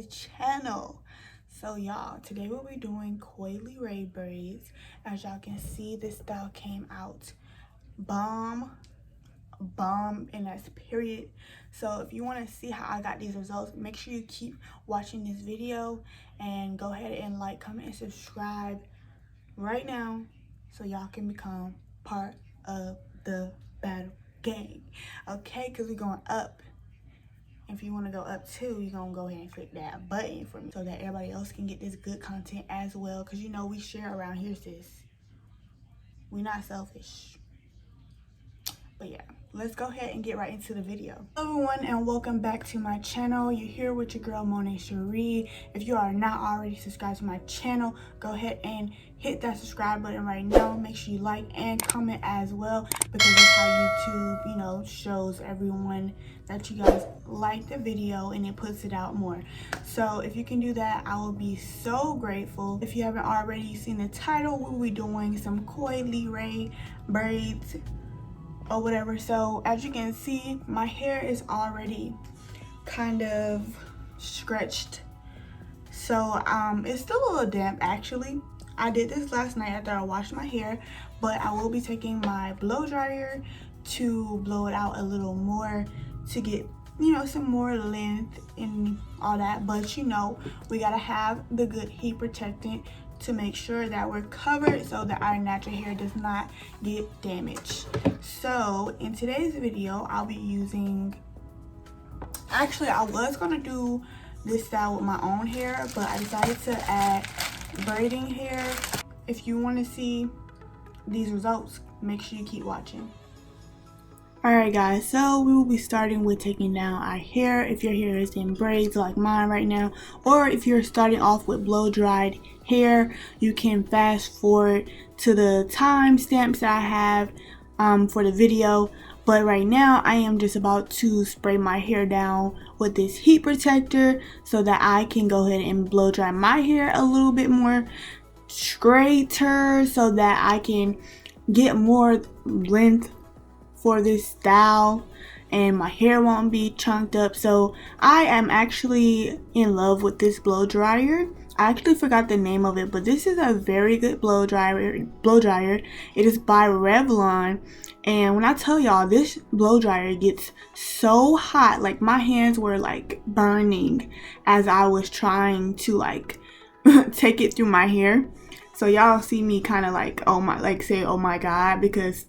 channel. So y'all, today we'll be doing coy Leray braids. As y'all can see, this style came out bomb, and that's period. So if you want to see how I got these results, make sure you keep watching this video and go ahead and like, comment, and subscribe right now so y'all can become part of the battle gang. Okay, because we're going up. If you want to go up too, you're going to go ahead and click that button for me so that everybody else can get this good content as well. Because you know we share around here, sis. We're not selfish. But yeah, let's go ahead and get right into the video. Hello everyone, and welcome back to my channel. You're here with your girl Monet Cherie. If you are not already subscribed to my channel, go ahead and hit that subscribe button right now. Make sure you like and comment as well, because that's how YouTube, shows everyone that you guys like the video and it puts it out more. So if you can do that, I will be so grateful. If you haven't already seen the title, we'll be doing some coy Leray braids or whatever. So as you can see, my hair is already kind of stretched, so it's still a little damp. Actually, I did this last night after I washed my hair, but I will be taking my blow dryer to blow it out a little more to get some more length and all that. But we gotta have the good heat protectant to make sure that we're covered so that our natural hair does not get damaged. So in today's video, I'll be using, actually I was gonna do this style with my own hair, but I decided to add braiding hair. If you want to see these results, make sure you keep watching. Alright guys, so we will be starting with taking down our hair. If your hair is in braids like mine right now, or if you're starting off with blow dried hair, you can fast forward to the time stamps that I have for the video. But right now I am just about to spray my hair down with this heat protector so that I can go ahead and blow dry my hair a little bit more straighter, so that I can get more length for this style and my hair won't be chunked up. So I am actually in love with this blow dryer. I actually forgot the name of it, but this is a very good blow dryer. It is by Revlon, and when I tell y'all, this blow dryer gets so hot, like my hands were like burning as I was trying to like take it through my hair. So y'all see me kind of like say oh my god, because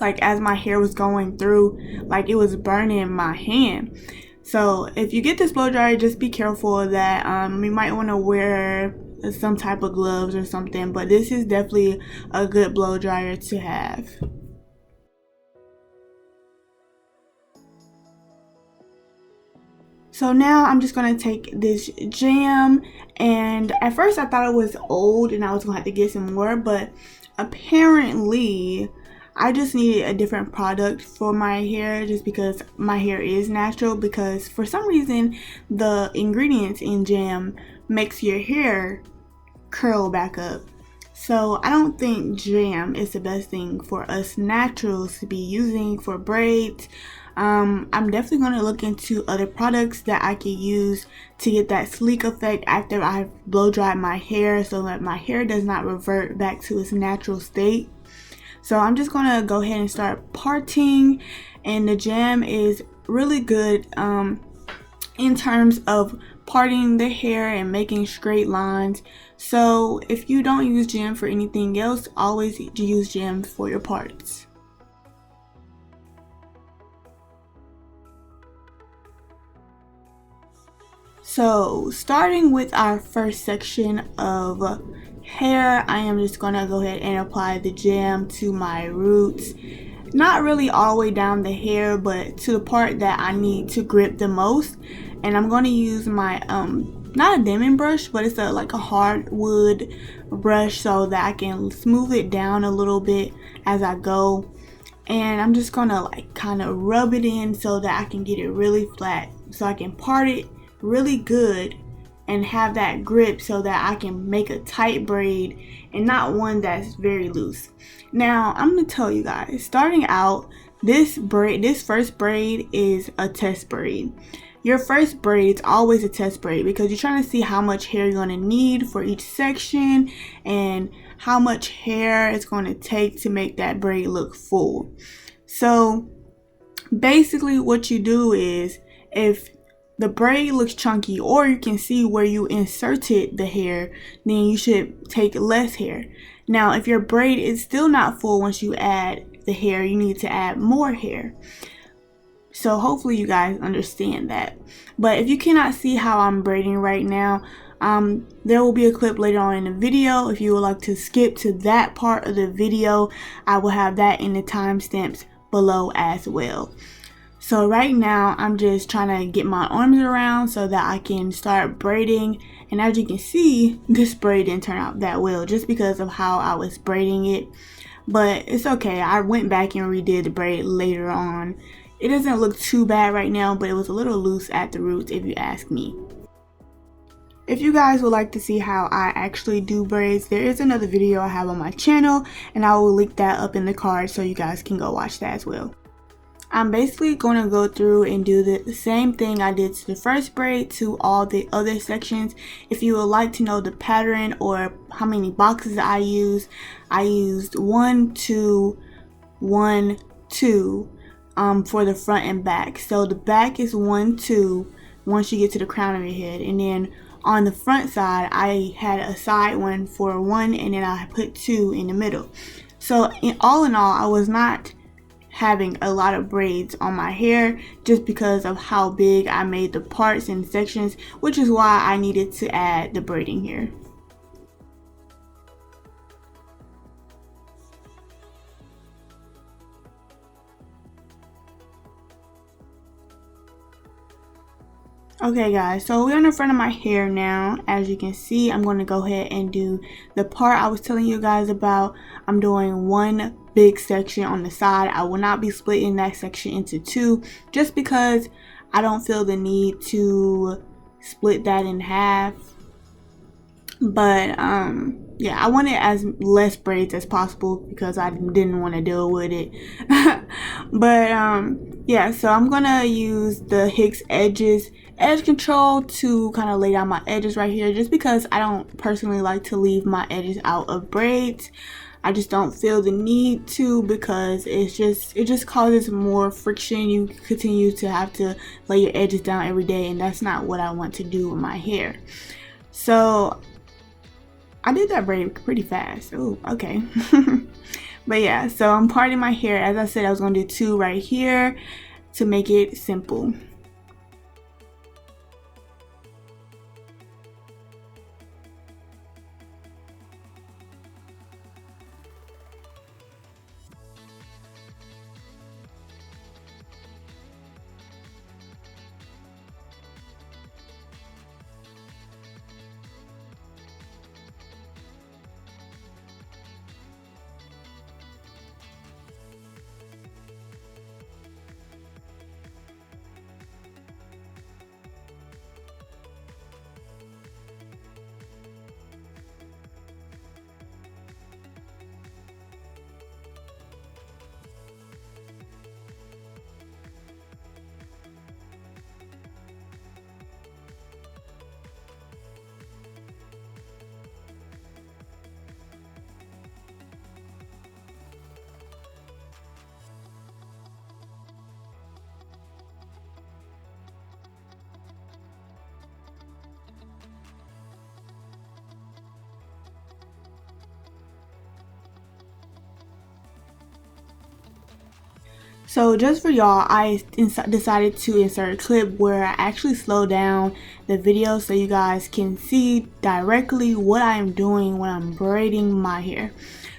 like as my hair was going through, like it was burning my hand. So if you get this blow dryer, just be careful that you might want to wear some type of gloves or something, but this is definitely a good blow dryer to have. So now I'm just going to take this jam, and at first I thought it was old and I was going to have to get some more, but apparently I just needed a different product for my hair, just because my hair is natural, because for some reason the ingredients in jam makes your hair curl back up. So I don't think jam is the best thing for us naturals to be using for braids. I'm definitely going to look into other products that I can use to get that sleek effect after I've blow dried my hair, so that my hair does not revert back to its natural state. So I'm just going to go ahead and start parting, and the jam is really good in terms of parting the hair and making straight lines. So if you don't use jam for anything else, always use jam for your parts. So starting with our first section of hair, I am just gonna go ahead and apply the jam to my roots, not really all the way down the hair, but to the part that I need to grip the most. And I'm gonna use my not a diamond brush, but it's like a hardwood brush, so that I can smooth it down a little bit as I go. And I'm just gonna like kind of rub it in so that I can get it really flat, so I can part it really good and have that grip, so that I can make a tight braid and not one that's very loose. Now I'm gonna tell you guys, starting out, this first braid is a test braid. your first braid is always a test braid because you're trying to see how much hair you're going to need for each section and how much hair it's going to take to make that braid look full. So basically what you do is, if the braid looks chunky or you can see where you inserted the hair, then you should take less hair. Now if your braid is still not full once you add the hair, you need to add more hair. So hopefully you guys understand that. But if you cannot see how I'm braiding right now, there will be a clip later on in the video. If you would like to skip to that part of the video, I will have that in the timestamps below as well. So right now I'm just trying to get my arms around so that I can start braiding, and as you can see, this braid didn't turn out that well just because of how I was braiding it, but it's okay. I went back and redid the braid later on. It doesn't look too bad right now, but it was a little loose at the roots if you ask me. If you guys would like to see how I actually do braids, there is another video I have on my channel, and I will link that up in the card so you guys can go watch that as well. I'm basically going to go through and do the same thing I did to the first braid to all the other sections. If you would like to know the pattern or how many boxes I used 1, 2, 1, 2 for the front and back. So the back is 1, 2 once you get to the crown of your head, and then on the front side I had a side one for 1, and then I put 2 in the middle. So all in all, I was not having a lot of braids on my hair just because of how big I made the parts and sections, which is why I needed to add the braiding here. Okay guys, so we're on the front of my hair now. As you can see, I'm going to go ahead and do the part I was telling you guys about. I'm doing one big section on the side. I will not be splitting that section into 2 just because I don't feel the need to split that in half. But yeah, I wanted as less braids as possible because I didn't want to deal with it. But yeah, so I'm gonna use the Hicks edge control to kind of lay down my edges right here, just because I don't personally like to leave my edges out of braids. I just don't feel the need to, because it just causes more friction. You continue to have to lay your edges down every day, and that's not what I want to do with my hair. So I did that braid pretty fast. Oh, okay. But yeah, so I'm parting my hair. As I said, I was going to do 2 right here to make it simple. So just for y'all, I decided to insert a clip where I actually slow down the video so you guys can see directly what I am doing when I'm braiding my hair.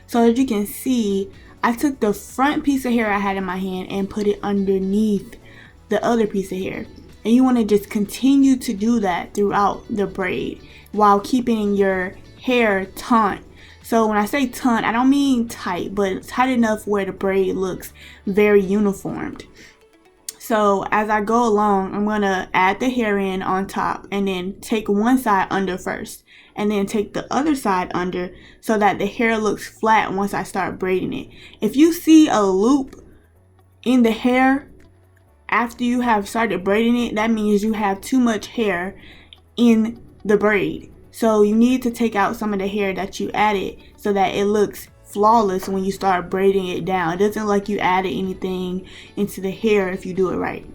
So as you can see, I took the front piece of hair I had in my hand and put it underneath the other piece of hair. And you want to just continue to do that throughout the braid while keeping your hair taut. So when I say taut, I don't mean tight, but tight enough where the braid looks very uniformed. So as I go along, I'm going to add the hair in on top and then take one side under first and then take the other side under so that the hair looks flat once I start braiding it. If you see a loop in the hair, after you have started braiding it, that means you have too much hair in the braid. So you need to take out some of the hair that you added so that it looks flawless when you start braiding it down. It doesn't look like you added anything into the hair if you do it right.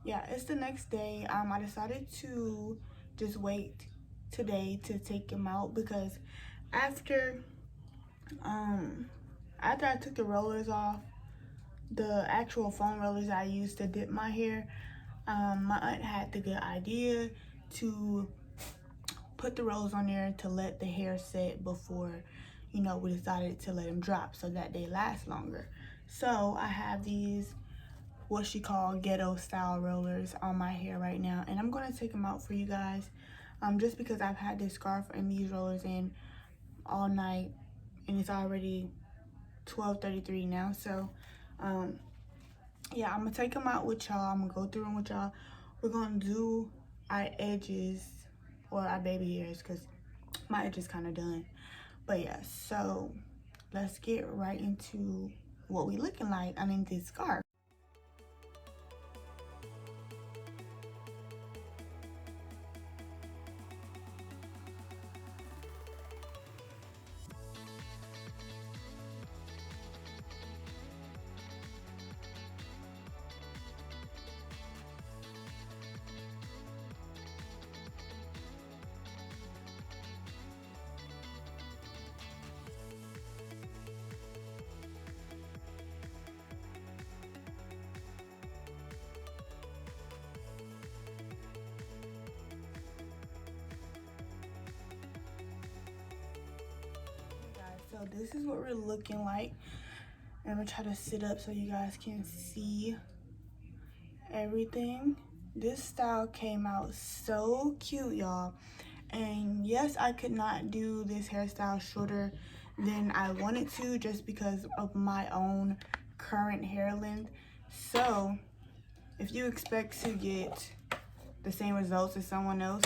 Yeah, it's the next day. I decided to just wait today to take him out because after um after I took the rollers off, the actual foam rollers I used to dip my hair, my aunt had the good idea to put the rollers on there to let the hair set before, you know, we decided to let them drop so that they last longer. So I have these what she called ghetto style rollers on my hair right now, and I'm gonna take them out for you guys, just because I've had this scarf and these rollers in all night and it's already 12:33 now. So yeah, I'm gonna take them out with y'all. I'm gonna go through them with y'all. We're gonna do our edges or our baby hairs because my edge is kind of done. But yeah, so let's get right into what we looking like underneath this scarf. So this is what we're looking like. I'm gonna try to sit up so you guys can see everything. This style came out so cute, y'all. And yes, I could not do this hairstyle shorter than I wanted to just because of my own current hair length. So if you expect to get the same results as someone else,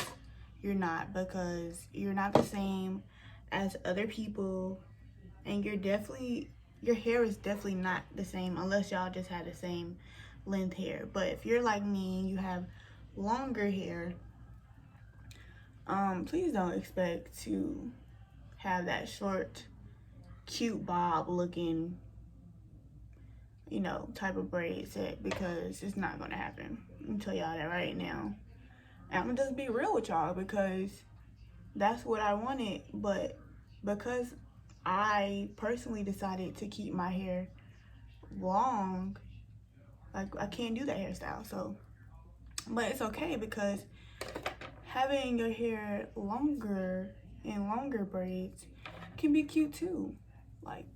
you're not, because you're not the same as other people and your hair is definitely not the same unless y'all just had the same length hair. But if you're like me and you have longer hair, please don't expect to have that short, cute bob looking, you know, type of braid set, because it's not gonna happen. I'm tell y'all that right now. And I'm gonna just be real with y'all, because that's what I wanted. But because I personally decided to keep my hair long, like, I can't do that hairstyle. So, but it's okay, because having your hair longer and longer braids can be cute too. Like,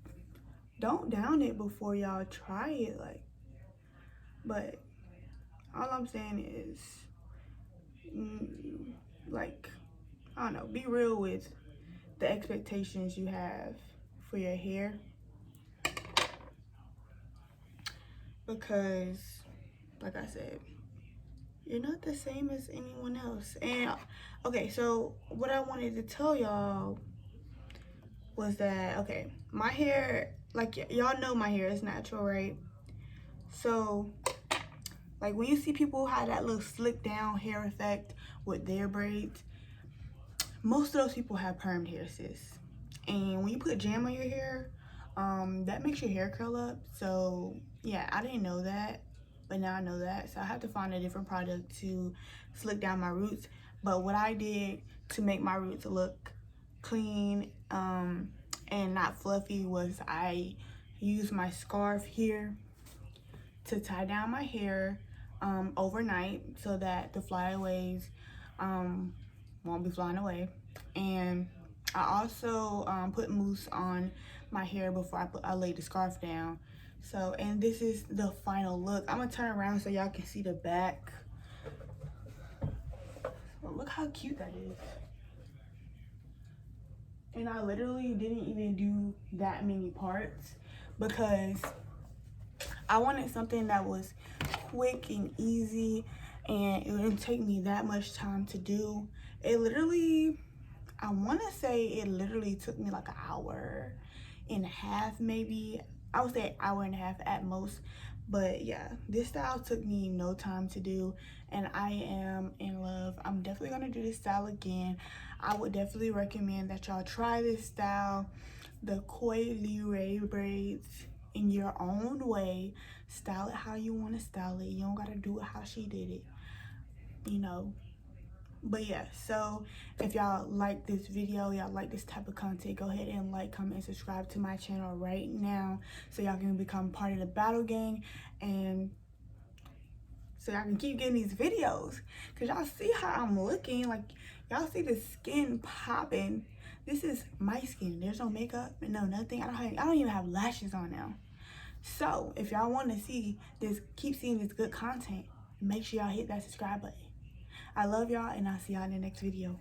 don't down it before y'all try it. Like, but all I'm saying is, like, I don't know, be real with the expectations you have for your hair, because like I said, you're not the same as anyone else. And okay, so what I wanted to tell y'all was that, okay, my hair, like, y'all know my hair is natural, right? So like, when you see people have that little slick down hair effect with their braids, most of those people have permed hair, sis. And when you put jam on your hair, that makes your hair curl up. So yeah, I didn't know that, but now I know that. So I have to find a different product to slick down my roots. But what I did to make my roots look clean and not fluffy was I used my scarf here to tie down my hair overnight, so that the flyaways won't be flying away. And I also put mousse on my hair before I laid the scarf down. So, and this is the final look. I'm gonna turn around so y'all can see the back. Well, look how cute that is. And I literally didn't even do that many parts, because I wanted something that was quick and easy, and it wouldn't take me that much time to do. It literally, I want to say it literally took me like an hour and a half, maybe. I would say an hour and a half at most. But yeah, this style took me no time to do, and I am in love. I'm definitely gonna do this style again. I would definitely recommend that y'all try this style, the Koi Leray braids, in your own way. Style it how you want to style it. You don't gotta do it how she did it, you know. But yeah, so if y'all like this video, y'all like this type of content, go ahead and like, comment, and subscribe to my channel right now, so y'all can become part of the battle gang, and so y'all can keep getting these videos, because y'all see how I'm looking. Like, y'all see the skin popping. This is my skin. There's no makeup, no nothing. I don't even have lashes on now. So if y'all want to see this, keep seeing this good content, make sure y'all hit that subscribe button. I love y'all, and I'll see y'all in the next video.